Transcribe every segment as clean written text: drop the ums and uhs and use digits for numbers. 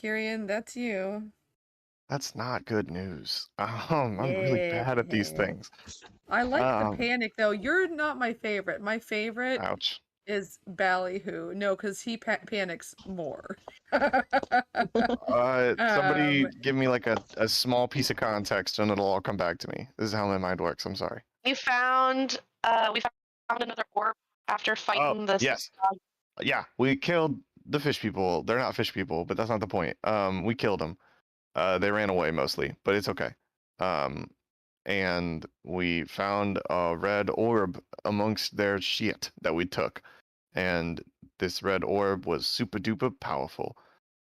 Kyrian, that's you. That's not good news. I'm really bad at these things. I like the panic though. You're not my favorite. My favorite Ouch. is Ballyhoo. No, because he panics more. Somebody give me like a small piece of context and it'll all come back to me. This is how my mind works. I'm sorry. We found another orb after fighting the yes. Yeah, we killed the fish people. They're not fish people, but that's not the point. We killed them. They ran away mostly, but it's okay. And we found a red orb amongst their shit that we took. And this red orb was super duper powerful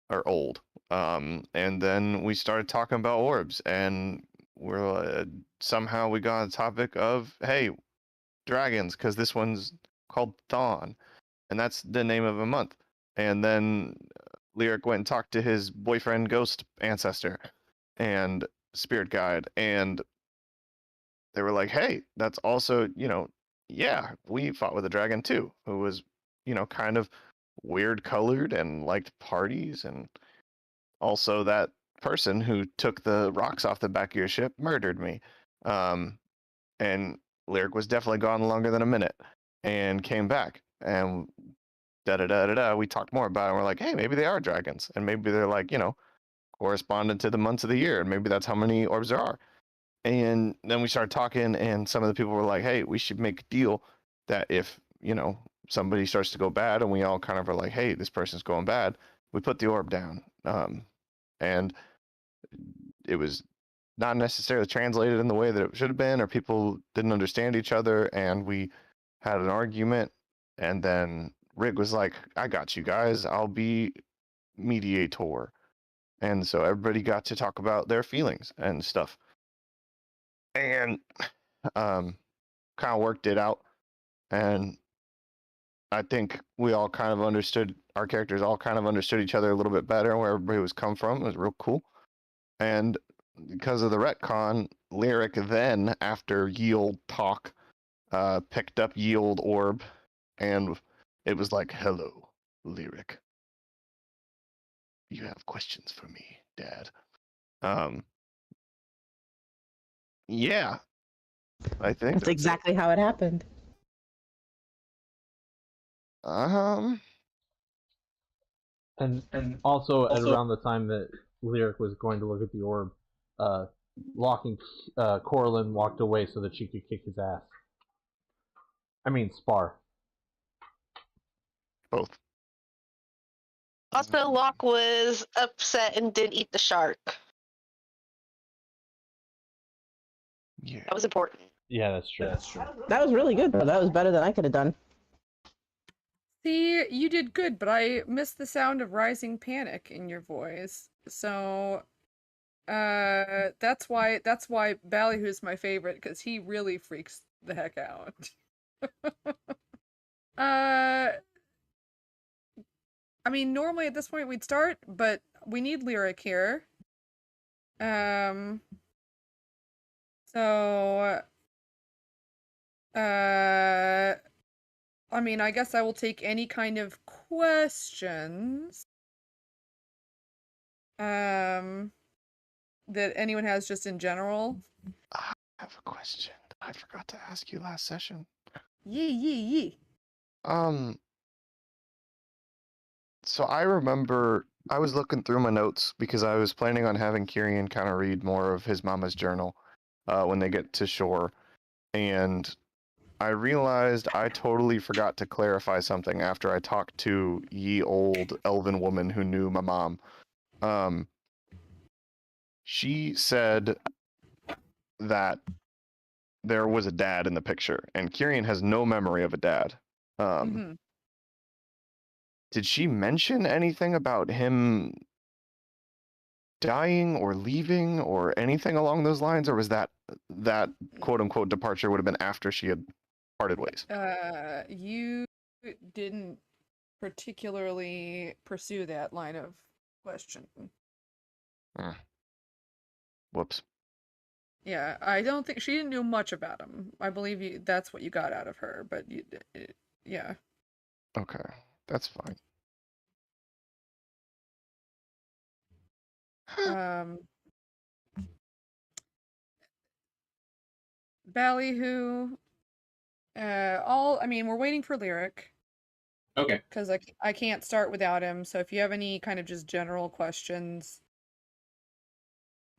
or old. And then we started talking about orbs, and we're somehow we got on the topic of, hey, dragons, because this one's called Thawne, and that's the name of a month. And then Lyric went and talked to his boyfriend ghost ancestor and spirit guide, and they were like, hey, that's also, yeah, we fought with a dragon too, who was, kind of weird colored and liked parties, and also that person who took the rocks off the back of your ship murdered me. And Lyric was definitely gone longer than a minute and came back, and we talked more about it, and we're like, hey, maybe they are dragons, and maybe they're like, correspondent to the months of the year, and maybe that's how many orbs there are. And then we started talking, and some of the people were like, hey, we should make a deal that if, somebody starts to go bad, and we all kind of are like, hey, this person's going bad, we put the orb down. And it was not necessarily translated in the way that it should have been, or people didn't understand each other, and we had an argument, and then Rick was like, I got you guys, I'll be mediator. And so everybody got to talk about their feelings and stuff. And kind of worked it out. And I think we all kind of understood, our characters all kind of understood each other a little bit better, where everybody was come from. It was real cool. And because of the retcon, Lyric then, after Yield talk, picked up Yield Orb, and it was like, hello, Lyric. You have questions for me, Dad. Yeah, I think that's exactly how it happened. And also at around the time that Lyric was going to look at the orb, Corlin walked away so that she could kick his ass. I mean, spar. Both. Also, Locke was upset and didn't eat the shark. Yeah. That was important. Yeah, that's true. That was really good, though. That was better than I could have done. See, you did good, but I missed the sound of rising panic in your voice. So, that's why Ballyhoo's my favorite, because he really freaks the heck out. I mean, normally at this point we'd start, but we need Lyric here. So, I mean, I guess I will take any kind of questions that anyone has just in general. I have a question I forgot to ask you last session. Yee. So I remember I was looking through my notes because I was planning on having Kyrian kind of read more of his mama's journal when they get to shore, and I realized I totally forgot to clarify something after I talked to ye old elven woman who knew my mom. She said that there was a dad in the picture, and Kyrian has no memory of a dad. Did she mention anything about him dying or leaving or anything along those lines, or was that quote unquote departure would have been after she had parted ways? You didn't particularly pursue that line of question. Whoops. Yeah, I don't think she didn't know much about him. I believe that's what you got out of her, but yeah. Okay, that's fine. Ballyhoo. I mean, we're waiting for Lyric Okay. because I can't start without him. So if you have any kind of just general questions,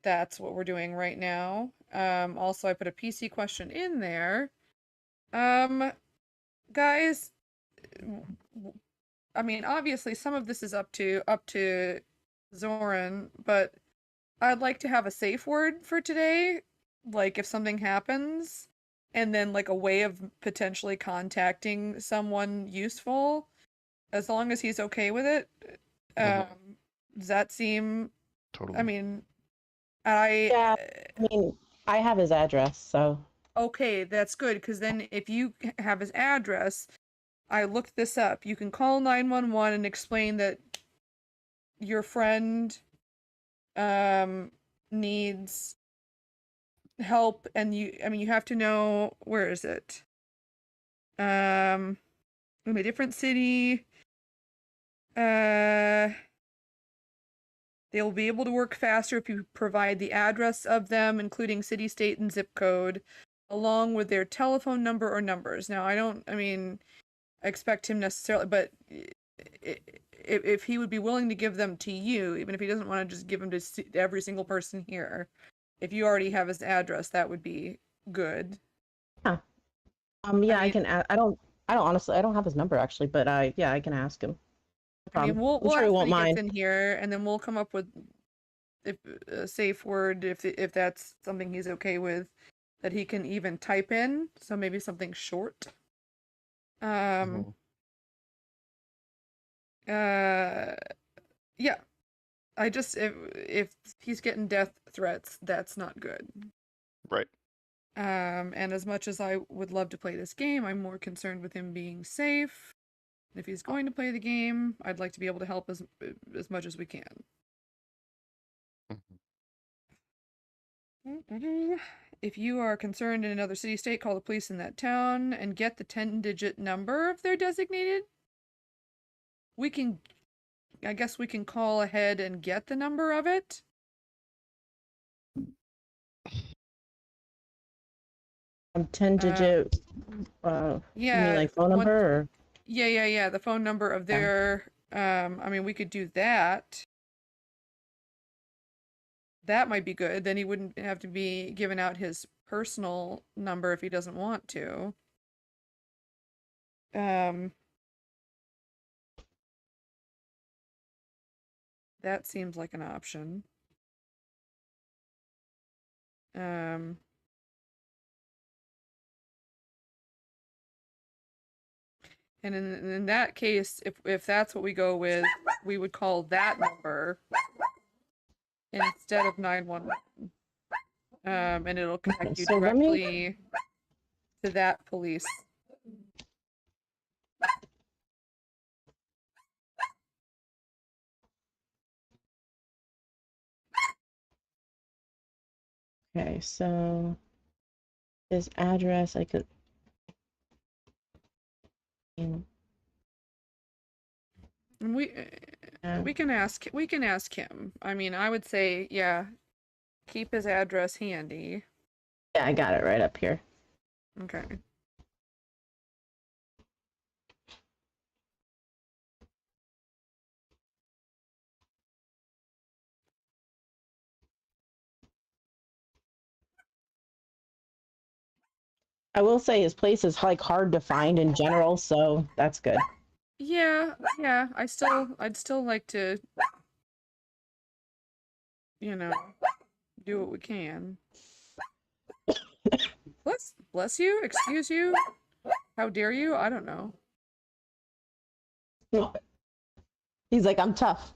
that's what we're doing right now. Also, I put a PC question in there. Guys, I mean, obviously, some of this is up to Zoran, but I'd like to have a safe word for today, like if something happens, and then like a way of potentially contacting someone useful, as long as he's okay with it. Does that seem? Totally. I mean, Yeah. I mean, I have his address, so. Okay, that's good, because then if you have his address, I looked this up. You can call 911 and explain that your friend needs help, and you have to know, where is it? In a different city. They'll be able to work faster if you provide the address of them, including city, state, and zip code, along with their telephone number or numbers. Now, I expect him necessarily, but if he would be willing to give them to you, even if he doesn't want to just give them to every single person here, if you already have his address, that would be good. Yeah, I can. I don't honestly. I don't have his number actually, but I can ask him. I mean, we'll I'm sure ask he when won't he mind. gets in here, and then we'll come up with a safe word if that's something he's okay with, that he can even type in. So maybe something short. Yeah. I just if he's getting death threats, that's not good. Right. And as much as I would love to play this game, I'm more concerned with him being safe. If he's going to play the game, I'd like to be able to help as much as we can. If you are concerned in another city, state, call the police in that town and get the 10-digit number if they're designated. I guess we can call ahead and get the number of it. A 10-digit. Yeah. You mean like phone number or? Yeah. The phone number of their. I mean, we could do that. That might be good. Then he wouldn't have to be giving out his personal number if he doesn't want to. That seems like an option. And in that case, if that's what we go with, we would call that number instead of 911. And it'll connect you So let me- directly to that police. Okay, so his address, I could. And we can ask him. I mean, I would say, yeah, keep his address handy. Yeah, I got it right up here. Okay. I will say his place is like hard to find in general, so that's good. Yeah. I'd still like to, do what we can. Bless you, excuse you, how dare you? I don't know. He's like, I'm tough.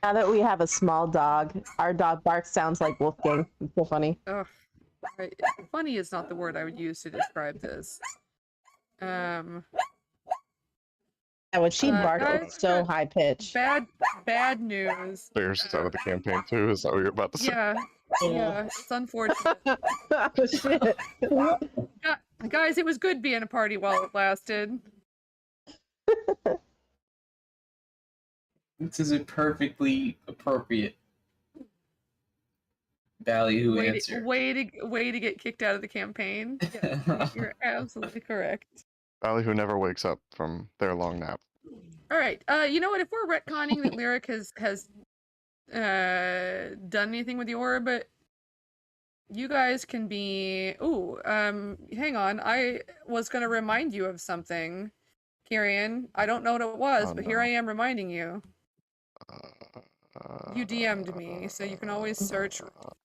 Now that we have a small dog, our dog barks sounds like Wolfgang. It's so funny. Ugh. Funny is not the word I would use to describe this. And when she barked, it was so high pitched. Bad news. Bears is out of the campaign too. Is that what you're about to say? Yeah, it's unfortunate. Oh, shit. Guys, it was good being a party while it lasted. This is a perfectly appropriate ballyhoo answer. Way to get kicked out of the campaign. Yes, you're absolutely correct. Ballyhoo never wakes up from their long nap. All right. You know what? If we're retconning that Lyric has done anything with the orb, you guys can be. Ooh. Hang on. I was gonna remind you of something, Kyrian. I don't know what it was, but here no. I am reminding you. You DM'd me, so you can always search.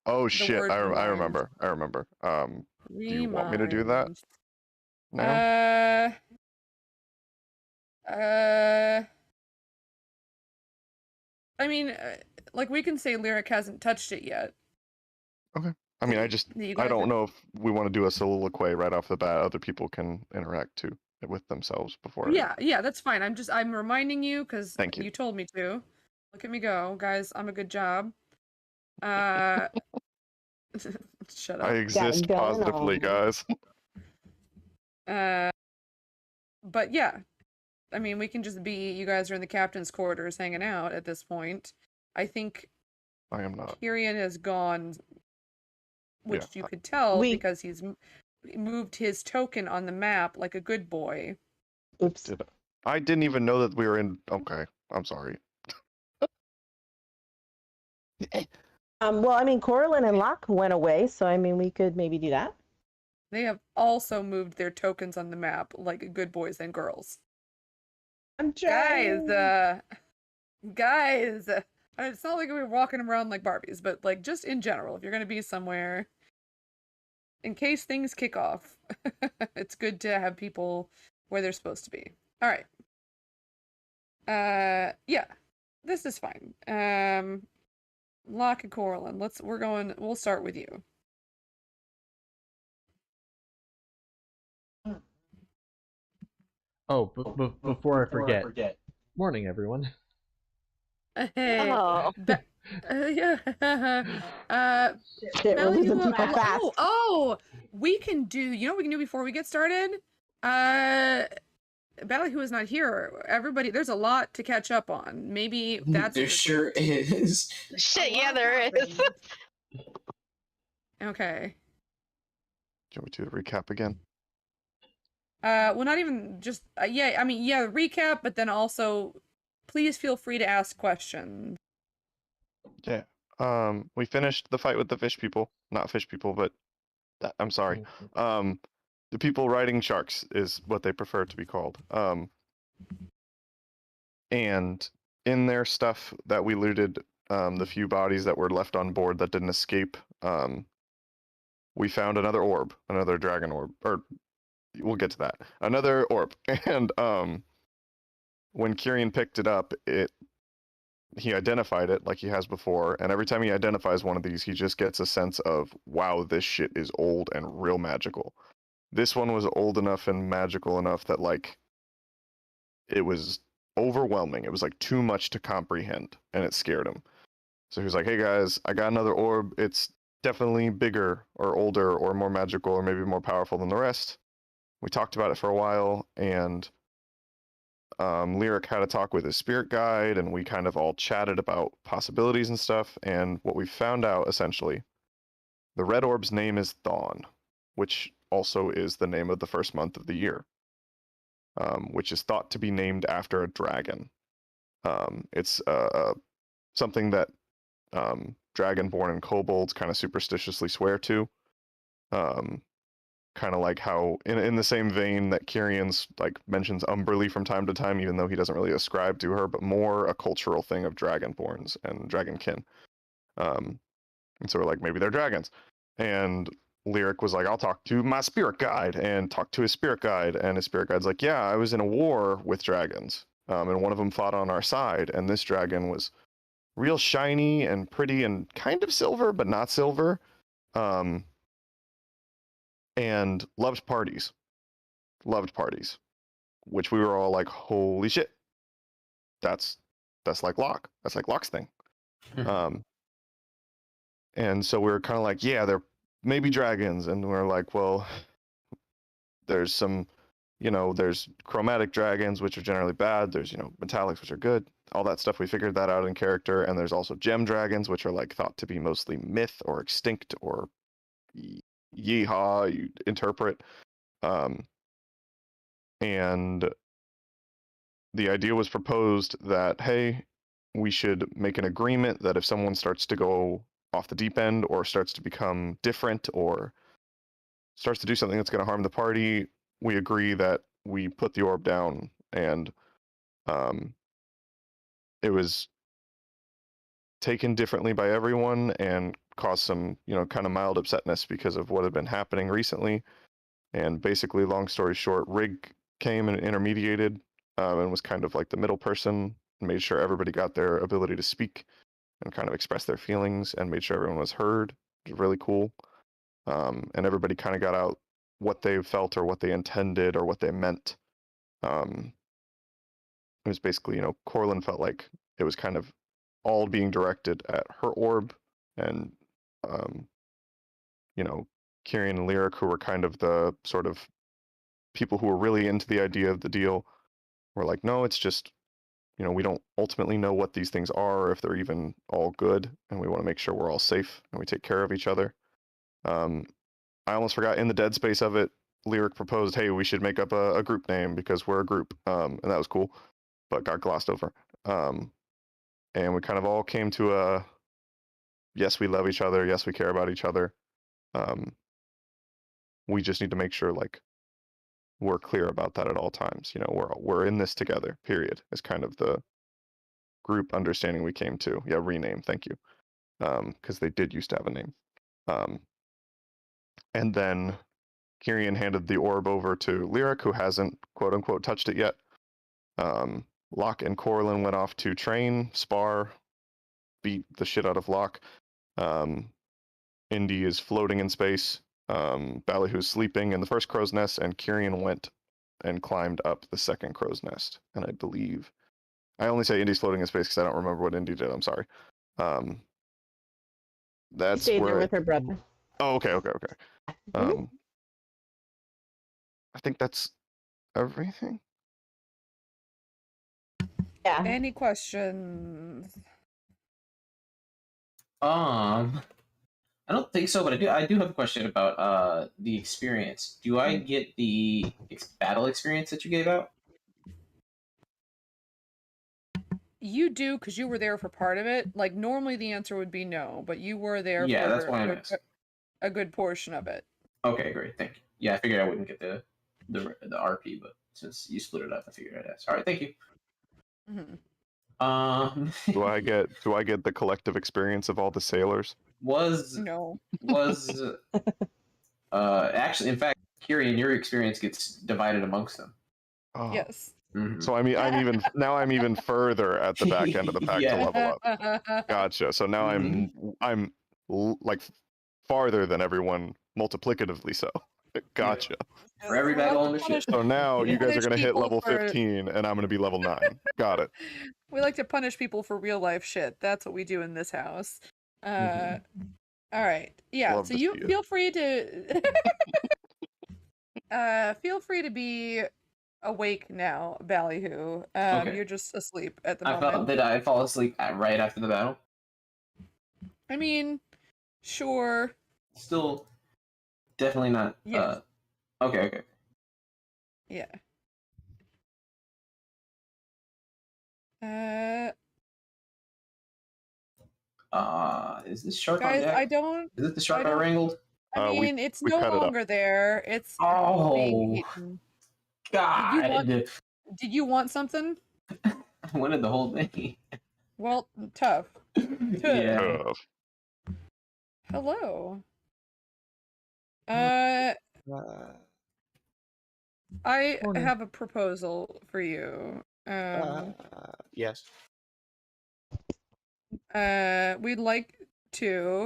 Oh shit! word I remind. remember. I remember. Do you want me to do that? Remind. No. I mean, like we can say Lyric hasn't touched it yet. Okay. I mean, I don't know if we want to do a soliloquy right off the bat. Other people can interact too with themselves before. Yeah, that's fine. I'm reminding you because Thank you. You told me to. Look at me go, guys. I'm a good job. Shut up. I exist positively, guys. But yeah, I mean, we can just be. You guys are in the captain's quarters hanging out at this point. I think I am not. Kyrian has gone, which you could tell because he's moved his token on the map like a good boy. Oops. I didn't even know that we were in. Okay, I'm sorry. Well, I mean, Coralyn and Locke went away, so I mean, we could maybe do that. They have also moved their tokens on the map like good boys and girls. I'm trying. Guys, it's not like we're walking around like Barbies, but like just in general, if you're gonna be somewhere, in case things kick off, it's good to have people where they're supposed to be. All right. Yeah, this is fine. Locke and Coralyn, we'll start with you. Oh, before I forget. Morning, everyone. Hey. Oh. Yeah. Shit, we're losing people Ballyhoo, fast. we can do. You know what we can do before we get started? Ballyhoo is not here. Everybody, there's a lot to catch up on. Maybe that's. There sure is. Shit, yeah, there is. Okay. Do you want me to recap again? Well, not even just. Yeah, I mean, yeah, recap, but then also, please feel free to ask questions. Yeah. We finished the fight with the fish people. Not fish people, but I'm sorry. The people riding sharks is what they prefer to be called. And in their stuff that we looted, the few bodies that were left on board that didn't escape, we found another orb, another dragon orb, or we'll get to that. Another orb. And when Kyrian picked it up, he identified it like he has before, and every time he identifies one of these, he just gets a sense of, wow, this shit is old and real magical. This one was old enough and magical enough that, like, it was overwhelming. It was, like, too much to comprehend, and it scared him. So he was like, hey guys, I got another orb. It's definitely bigger or older or more magical or maybe more powerful than the rest. We talked about it for a while, and Lyric had a talk with his spirit guide, and we kind of all chatted about possibilities and stuff. And what we found out, essentially, the red orb's name is Dawn, which also is the name of the first month of the year, which is thought to be named after a dragon. It's something that dragonborn and kobolds kind of superstitiously swear to. Kind of like how, in the same vein that Kyrian's like mentions Umberly from time to time, even though he doesn't really ascribe to her, but more a cultural thing of dragonborns and dragonkin. And so we're like, maybe they're dragons. And Lyric was like, I'll talk to my spirit guide, and talk to his spirit guide. And his spirit guide's like, yeah, I was in a war with dragons, and one of them fought on our side, and this dragon was real shiny and pretty and kind of silver, but not silver. And loved parties, which we were all like, holy shit, that's like Locke. That's like Locke's thing. And so we were kind of like, yeah, they're maybe dragons. And we're like, well, there's some, there's chromatic dragons, which are generally bad. There's, metallics, which are good. All that stuff, we figured that out in character. And there's also gem dragons, which are like thought to be mostly myth or extinct or yeehaw, you interpret. And the idea was proposed that, hey, we should make an agreement that if someone starts to go off the deep end or starts to become different or starts to do something that's going to harm the party, we agree that we put the orb down. And it was taken differently by everyone and caused some, kind of mild upsetness because of what had been happening recently. And basically, long story short, Rig came and intermediated and was kind of like the middle person and made sure everybody got their ability to speak and kind of express their feelings and made sure everyone was heard, which was really cool. And everybody kind of got out what they felt or what they intended or what they meant. It was basically, Corlin felt like it was kind of all being directed at her orb, and Kyrian and Lyric, who were kind of the sort of people who were really into the idea of the deal, were like, no, it's just, we don't ultimately know what these things are or if they're even all good, and we want to make sure we're all safe and we take care of each other. I almost forgot, in the dead space of it, Lyric proposed, hey, we should make up a group name because we're a group, and that was cool, but got glossed over. And we kind of all came to a, yes, we love each other, yes, we care about each other. We just need to make sure, like, we're clear about that at all times. We're in this together, period, is kind of the group understanding we came to. Yeah, rename, thank you. Because they did used to have a name. And then Kyrian handed the orb over to Lyric, who hasn't, quote unquote, touched it yet. Locke and Corlin went off to train, spar, beat the shit out of Locke. Indy is floating in space. Ballyhoo's sleeping in the first crow's nest, and Kyrian went and climbed up the second crow's nest. And I believe, I only say Indy's floating in space because I don't remember what Indy did. I'm sorry. That's Stayed where there with her brother. Oh, okay. I think that's everything. Yeah. Any questions? I don't think so, but I do have a question about the experience. Do I get the battle experience that you gave out? You do, because you were there for part of it. Like, normally the answer would be no, but you were there Yeah, for that's why I'm asking. a good portion of it. Okay, great, thank you. Yeah, I figured I wouldn't get the RP, but since you split it up, I figured I'd ask. All right, thank you. Mm-hmm. Do I get the collective experience of all the sailors? No. Actually, in fact, Kyrian, your experience gets divided amongst them. Oh. Yes. Mm-hmm. So I'm even further at the back end of the pack Yeah. to level up. Gotcha. So now I'm like farther than everyone, multiplicatively so. Gotcha. For every battle in the ship. So now you guys are gonna hit people level for- 15, and I'm gonna be level 9. Got it. We like to punish people for real life shit. That's what we do in this house. All right. Yeah. Love So to you see it. feel free to feel free to be awake now, Ballyhoo. Okay. You're just asleep at the I moment. felt, did I fall asleep right after the battle? I mean, sure. Still, definitely not. Yes. Okay. Yeah. Is this shark on Guys, deck? I don't. Is it the shark I don't- wrangled? I we- mean, it's we no cut it up. longer there. It's being Oh, eaten. God! Did you want something? I wanted the whole thing. Well, tough. Yeah. Tough. Hello. I have a proposal for you. Yes. We'd like to